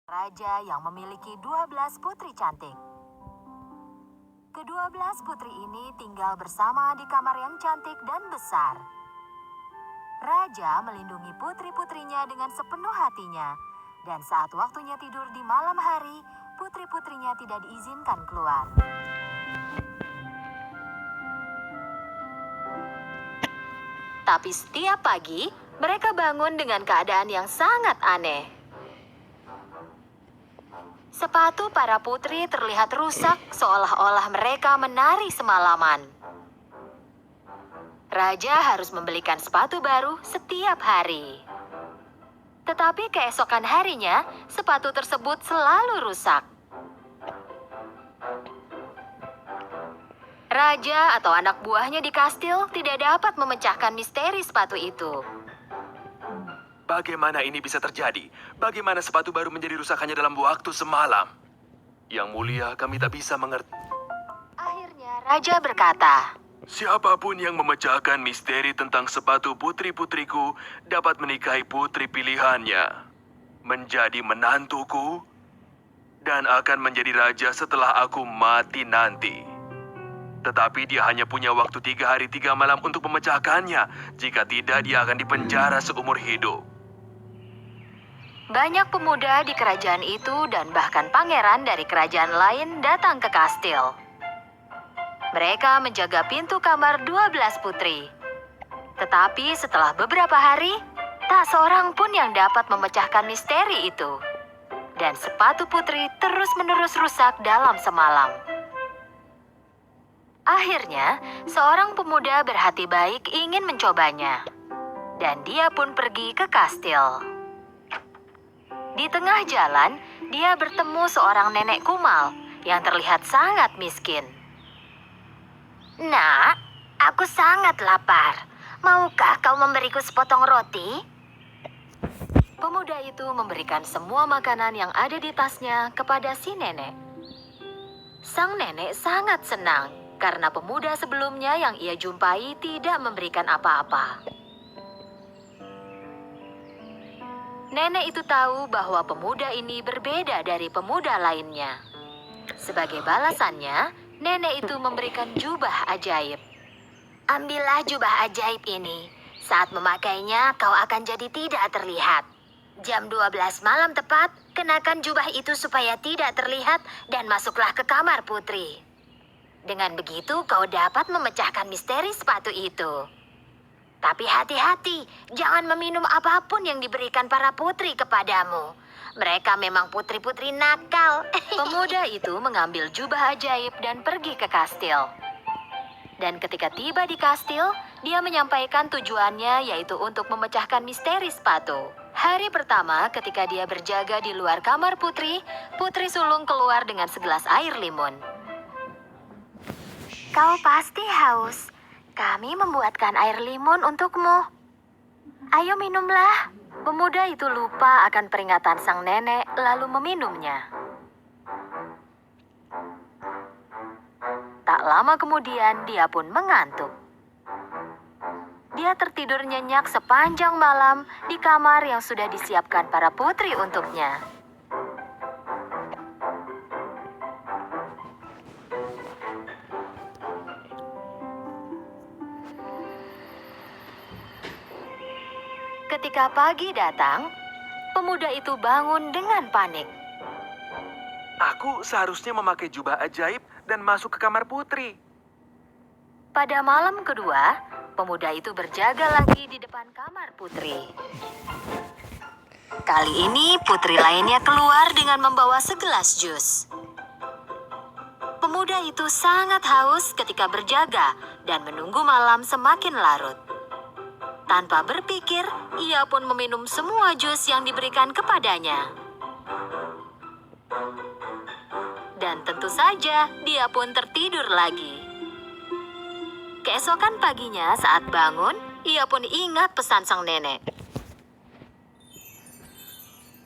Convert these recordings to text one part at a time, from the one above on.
Raja yang memiliki 12 putri cantik. Kedua-belas putri ini tinggal bersama di kamar yang cantik dan besar. Raja melindungi putri-putrinya dengan sepenuh hatinya. Dan saat waktunya tidur di malam hari, putri-putrinya tidak diizinkan keluar. Tapi setiap pagi, mereka bangun dengan keadaan yang sangat aneh. Sepatu para putri terlihat rusak seolah-olah mereka menari semalaman. Raja harus membelikan sepatu baru setiap hari. Tetapi keesokan harinya, sepatu tersebut selalu rusak. Raja atau anak buahnya di kastil tidak dapat memecahkan misteri sepatu itu. Bagaimana ini bisa terjadi? Bagaimana sepatu baru menjadi rusak hanya dalam waktu semalam? Yang mulia, kami tak bisa mengerti. Akhirnya Raja berkata, Siapapun yang memecahkan misteri tentang sepatu putri-putriku dapat menikahi putri pilihannya, menjadi menantuku, dan akan menjadi raja setelah aku mati nanti. Tetapi dia hanya punya waktu 3 hari 3 malam untuk memecahkannya. Jika tidak, dia akan dipenjara seumur hidup. banyak pemuda di kerajaan itu dan bahkan pangeran dari kerajaan lain datang ke kastil. Mereka menjaga pintu kamar 12 putri. Tetapi setelah beberapa hari, tak seorang pun yang dapat memecahkan misteri itu. Dan sepatu putri terus-menerus rusak dalam semalam. Akhirnya, seorang pemuda berhati baik ingin mencobanya. Dan dia pun pergi ke kastil. Di tengah jalan, dia bertemu seorang nenek kumal yang terlihat sangat miskin. Nak, aku sangat lapar. Maukah kau memberiku sepotong roti? Pemuda itu memberikan semua makanan yang ada di tasnya kepada si nenek. Sang nenek sangat senang karena pemuda sebelumnya yang ia jumpai tidak memberikan apa-apa. Nenek itu tahu bahwa pemuda ini berbeda dari pemuda lainnya. Sebagai balasannya, nenek itu memberikan jubah ajaib. Ambillah jubah ajaib ini. Saat memakainya, kau akan jadi tidak terlihat. Jam 12 malam tepat, kenakan jubah itu supaya tidak terlihat dan masuklah ke kamar putri. Dengan begitu, kau dapat memecahkan misteri sepatu itu. Tapi hati-hati, jangan meminum apapun yang diberikan para putri kepadamu. Mereka memang putri-putri nakal. Pemuda itu mengambil jubah ajaib dan pergi ke kastil. Dan ketika tiba di kastil, dia menyampaikan tujuannya yaitu untuk memecahkan misteri sepatu. Hari pertama ketika dia berjaga di luar kamar putri, putri sulung keluar dengan segelas air limun. Kau pasti haus. Kami membuatkan air limun untukmu. Ayo minumlah. Pemuda itu lupa akan peringatan sang nenek lalu meminumnya. Tak lama kemudian dia pun mengantuk. Dia tertidur nyenyak sepanjang malam di kamar yang sudah disiapkan para putri untuknya. Ketika pagi datang, pemuda itu bangun dengan panik. Aku seharusnya memakai jubah ajaib dan masuk ke kamar putri. Pada malam kedua, pemuda itu berjaga lagi di depan kamar putri. Kali ini putri lainnya keluar dengan membawa segelas jus. Pemuda itu sangat haus ketika berjaga dan menunggu malam semakin larut. Tanpa berpikir, ia pun meminum semua jus yang diberikan kepadanya. Dan tentu saja, dia pun tertidur lagi. Keesokan paginya saat bangun, ia pun ingat pesan sang nenek.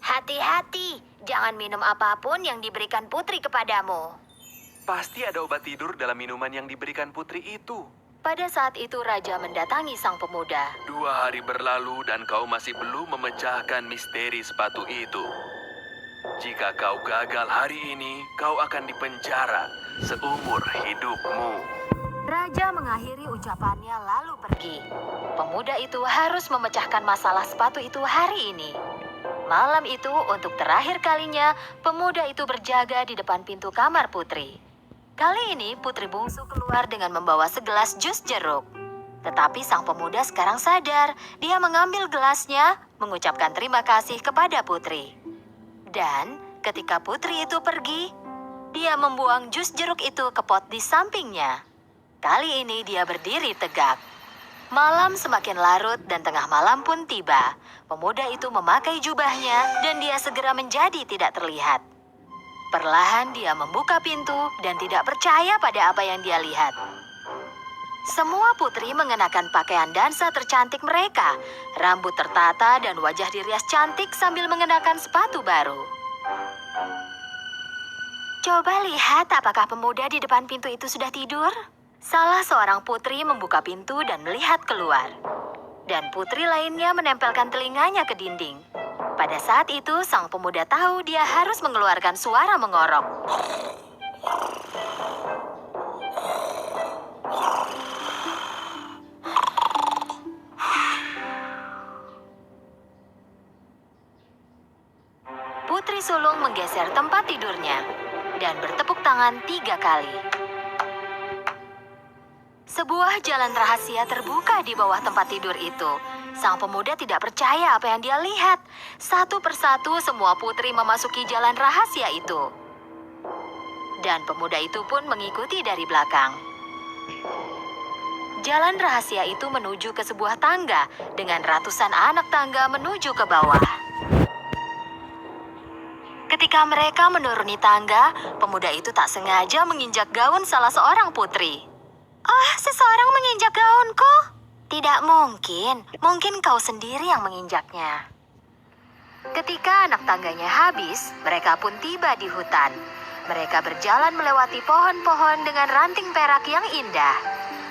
Hati-hati, jangan minum apapun yang diberikan putri kepadamu. Pasti ada obat tidur dalam minuman yang diberikan putri itu. Pada saat itu raja mendatangi sang pemuda. 2 hari berlalu dan kau masih belum memecahkan misteri sepatu itu. Jika kau gagal hari ini, kau akan dipenjara seumur hidupmu. Raja mengakhiri ucapannya lalu pergi. Pemuda itu harus memecahkan masalah sepatu itu hari ini. Malam itu, untuk terakhir kalinya, pemuda itu berjaga di depan pintu kamar putri. Kali ini, putri bungsu keluar dengan membawa segelas jus jeruk. Tetapi sang pemuda sekarang sadar, dia mengambil gelasnya, mengucapkan terima kasih kepada putri. Dan ketika putri itu pergi, dia membuang jus jeruk itu ke pot di sampingnya. Kali ini dia berdiri tegak. Malam semakin larut dan tengah malam pun tiba. Pemuda itu memakai jubahnya dan dia segera menjadi tidak terlihat. Perlahan dia membuka pintu dan tidak percaya pada apa yang dia lihat. Semua putri mengenakan pakaian dansa tercantik mereka. Rambut tertata dan wajah dirias cantik sambil mengenakan sepatu baru. Coba lihat apakah pemuda di depan pintu itu sudah tidur? Salah seorang putri membuka pintu dan melihat keluar. Dan putri lainnya menempelkan telinganya ke dinding. Pada saat itu, sang pemuda tahu dia harus mengeluarkan suara mengorok. Putri sulung menggeser tempat tidurnya dan bertepuk tangan 3 kali. Sebuah jalan rahasia terbuka di bawah tempat tidur itu. Sang pemuda tidak percaya apa yang dia lihat. Satu persatu semua putri memasuki jalan rahasia itu. Dan pemuda itu pun mengikuti dari belakang. Jalan rahasia itu menuju ke sebuah tangga dengan ratusan anak tangga menuju ke bawah. Ketika mereka menuruni tangga, pemuda itu tak sengaja menginjak gaun salah seorang putri. Oh, seseorang menginjak gaunku? Tidak mungkin. Mungkin kau sendiri yang menginjaknya. Ketika anak tangganya habis, mereka pun tiba di hutan. Mereka berjalan melewati pohon-pohon dengan ranting perak yang indah.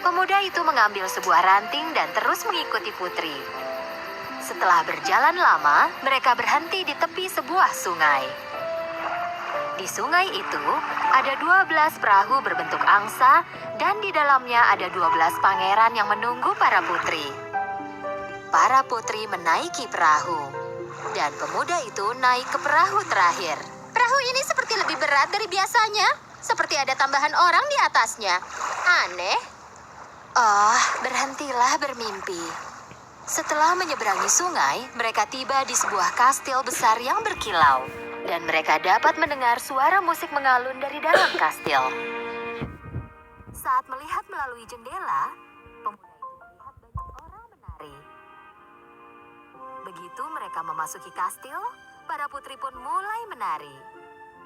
Pemuda itu mengambil sebuah ranting dan terus mengikuti putri. Setelah berjalan lama, mereka berhenti di tepi sebuah sungai. Di sungai itu, ada 12 perahu berbentuk angsa dan di dalamnya ada 12 pangeran yang menunggu para putri. Para putri menaiki perahu dan pemuda itu naik ke perahu terakhir. Perahu ini seperti lebih berat dari biasanya, seperti ada tambahan orang di atasnya. Aneh. Oh, berhentilah bermimpi. Setelah menyeberangi sungai, mereka tiba di sebuah kastil besar yang berkilau. Dan mereka dapat mendengar suara musik mengalun dari dalam kastil. Saat melihat melalui jendela, pemuda itu melihat banyak orang menari. Begitu mereka memasuki kastil, para putri pun mulai menari.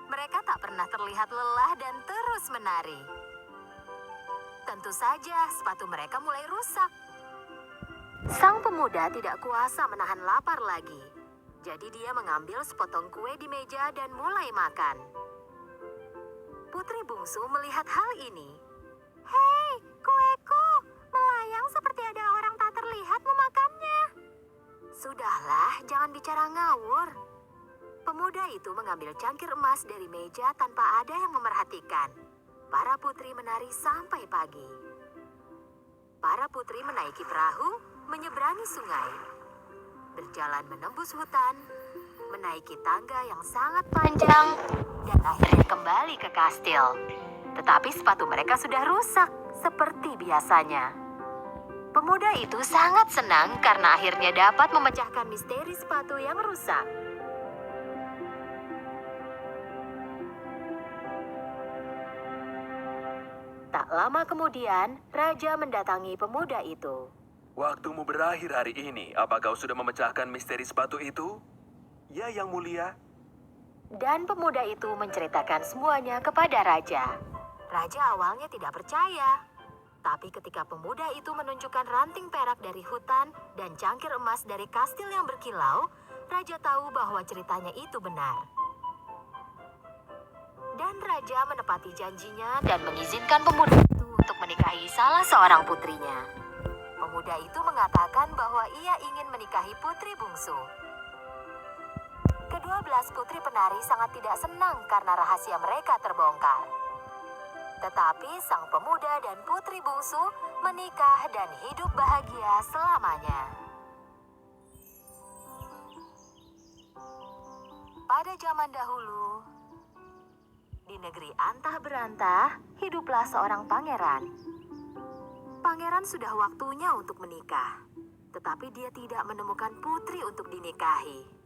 Mereka tak pernah terlihat lelah dan terus menari. Tentu saja sepatu mereka mulai rusak. Sang pemuda tidak kuasa menahan lapar lagi. Jadi dia mengambil sepotong kue di meja dan mulai makan. Putri bungsu melihat hal ini. Hei, kueku! Melayang seperti ada orang tak terlihat memakannya. Sudahlah, jangan bicara ngawur. Pemuda itu mengambil cangkir emas dari meja tanpa ada yang memerhatikan. Para putri menari sampai pagi. Para putri menaiki perahu, menyeberangi sungai. Berjalan menembus hutan, menaiki tangga yang sangat panjang, dan akhirnya kembali ke kastil. Tetapi sepatu mereka sudah rusak, seperti biasanya. Pemuda itu sangat senang karena akhirnya dapat memecahkan misteri sepatu yang rusak. Tak lama kemudian, raja mendatangi pemuda itu. Waktumu berakhir hari ini. Apa kau sudah memecahkan misteri sepatu itu? Ya, Yang Mulia. Dan pemuda itu menceritakan semuanya kepada raja. Raja awalnya tidak percaya. Tapi ketika pemuda itu menunjukkan ranting perak dari hutan dan cangkir emas dari kastil yang berkilau, raja tahu bahwa ceritanya itu benar. Dan raja menepati janjinya dan mengizinkan pemuda itu untuk menikahi salah seorang putrinya. Pemuda itu mengatakan bahwa ia ingin menikahi putri bungsu. 12 putri penari sangat tidak senang karena rahasia mereka terbongkar. Tetapi sang pemuda dan putri bungsu menikah dan hidup bahagia selamanya. Pada zaman dahulu, di negeri antah berantah, hiduplah seorang pangeran. Pangeran sudah waktunya untuk menikah, tetapi dia tidak menemukan putri untuk dinikahi.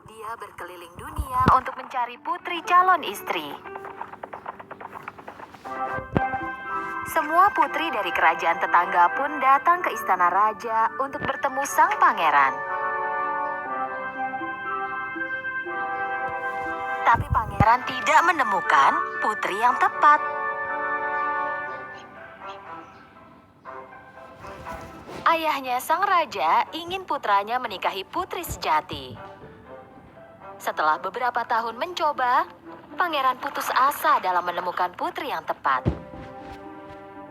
Dia berkeliling dunia untuk mencari putri calon istri. Semua putri dari kerajaan tetangga pun datang ke istana raja untuk bertemu sang pangeran. Tapi pangeran tidak menemukan putri yang tepat. Ayahnya sang raja ingin putranya menikahi putri sejati. Setelah beberapa tahun mencoba, pangeran putus asa dalam menemukan putri yang tepat.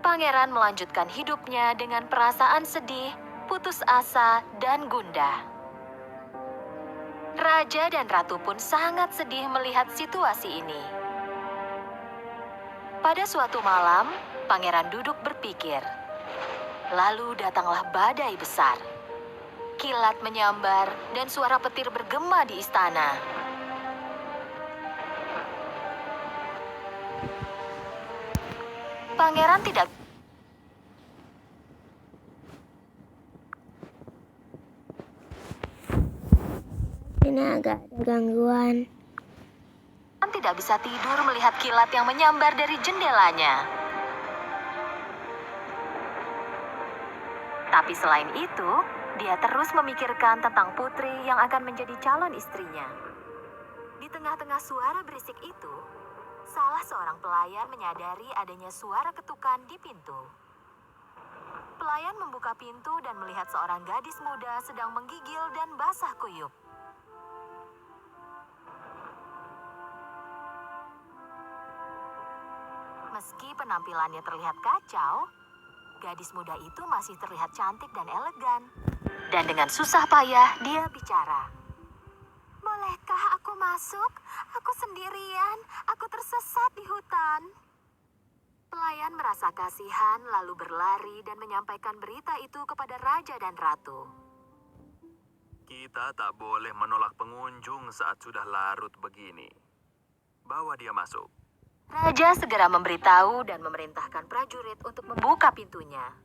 Pangeran melanjutkan hidupnya dengan perasaan sedih, putus asa, dan gundah. Raja dan ratu pun sangat sedih melihat situasi ini. Pada suatu malam, pangeran duduk berpikir. Lalu datanglah badai besar. Kilat menyambar dan suara petir bergema di istana. Pangeran tidak Ini agak ada gangguan. tidak bisa tidur melihat kilat yang menyambar dari jendelanya. Tapi selain itu, dia terus memikirkan tentang putri yang akan menjadi calon istrinya. Di tengah-tengah suara berisik itu, salah seorang pelayan menyadari adanya suara ketukan di pintu. Pelayan membuka pintu dan melihat seorang gadis muda sedang menggigil dan basah kuyup. Meski penampilannya terlihat kacau, gadis muda itu masih terlihat cantik dan elegan. Dan dengan susah payah, dia bicara. "Bolehkah aku masuk? Aku sendirian. Aku tersesat di hutan." Pelayan merasa kasihan lalu berlari dan menyampaikan berita itu kepada raja dan ratu. Kita tak boleh menolak pengunjung saat sudah larut begini. Bawa dia masuk. Raja segera memberitahu dan memerintahkan prajurit untuk membuka pintunya.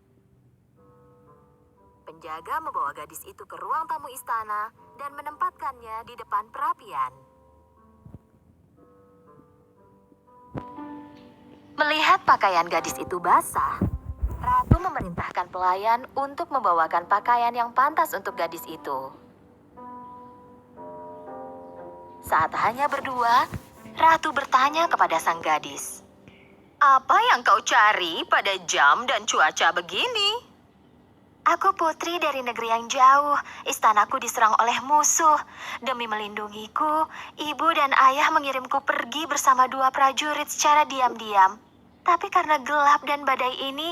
Penjaga membawa gadis itu ke ruang tamu istana dan menempatkannya di depan perapian. Melihat pakaian gadis itu basah, ratu memerintahkan pelayan untuk membawakan pakaian yang pantas untuk gadis itu. Saat hanya berdua, ratu bertanya kepada sang gadis, "Apa yang kau cari pada jam dan cuaca begini?" "Aku putri dari negeri yang jauh. Istanaku diserang oleh musuh. Demi melindungiku, ibu dan ayah mengirimku pergi bersama 2 prajurit secara diam-diam. Tapi karena gelap dan badai ini,